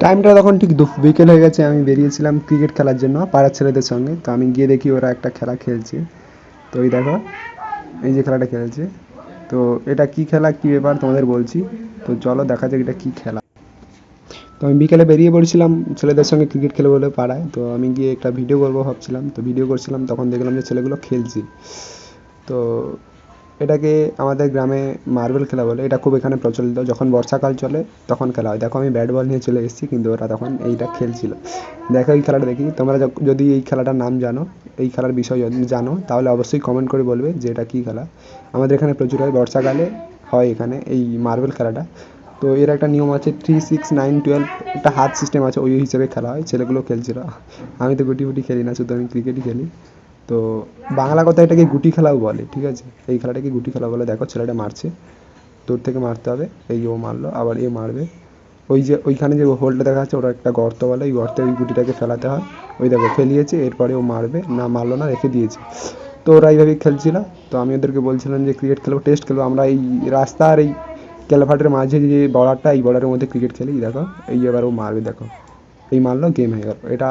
টাইমটা তখন ঠিক বিকেল হয়ে গেছে, আমি বেরিয়েছিলাম ক্রিকেট খেলার জন্য পাড়ার ছেলেদের সঙ্গে। তো আমি গিয়ে দেখি ওরা একটা খেলা খেলছে। তো এই দেখো, এই যে খেলাটা খেলছে। তো এটা কি খেলা, কি ব্যাপার তোমাদের বলছি। তো চলো দেখা যাক এটা কি খেলা। তো আমি বিকেলে বেরিয়ে পড়েছিলাম ছেলেদের সঙ্গে ক্রিকেট খেলবো বলে পাড়ায়। তো আমি গিয়ে একটা ভিডিও করবো ভাবছিলাম, তো ভিডিও করছিলাম তখন দেখলাম যে ছেলেগুলো খেলছে। তো এটাকে আমাদের গ্রামে মার্বেল খেলা বলে। এটা খুব এখানে প্রচলিত, যখন বর্ষাকাল চলে তখন খেলা হয়। দেখো আমি ব্যাট বল নিয়ে চলে এসেছি, কিন্তু ওরা তখন এইটা খেলছিল। দেখো এই খেলাটা দেখি, তোমরা যদি এই খেলাটার নাম জানো, এই খেলার বিষয় যদি জানো, তাহলে অবশ্যই কমেন্ট করে বলবে যে এটা কী খেলা। আমাদের এখানে প্রচুর হয়, বর্ষাকালে হয় এখানে এই মার্বেল খেলাটা। তো এর একটা নিয়ম আছে, 3, 6, 9, 12 একটা হাত সিস্টেম আছে, ওই হিসেবে খেলা হয়। ছেলেগুলো খেলছিল। আমি তো গুটি ফুটি খেলি না, শুধু আমি ক্রিকেটই খেলি। তো বাংলা কথায় এটাকে গুটি খেলাও বলে, ঠিক আছে। এই খেলাটাকে গুটি খেলা বলে। দেখো ছেলেটা মারছে, দূর থেকে মারতে হবে। এই ও মারলো, আবার এ মারবে। ওই যে ওইখানে যে হোলটা দেখা যাচ্ছে ওটা একটা গর্ত বলে, ওই গর্তে ওই গুটিটাকে ফেলাতে হয়। ওই দেখো ফেলিয়েছে, এরপরে ও মারবে না, মারলো না, রেখে দিয়েছে। তো ওরা এইভাবেই খেলছিল। তো আমি ওদেরকে বলছিলাম যে ক্রিকেট খেলবো, টেস্ট খেলবো আমরা এই রাস্তা আর এই ক্যালভার্টের মাঝে যে বর্ডারটা, এই বর্ডারের মধ্যে ক্রিকেট খেলি। দেখো এই এবার ও মারবে, দেখো এই মারলো, গেম হয়ে গেল এটা।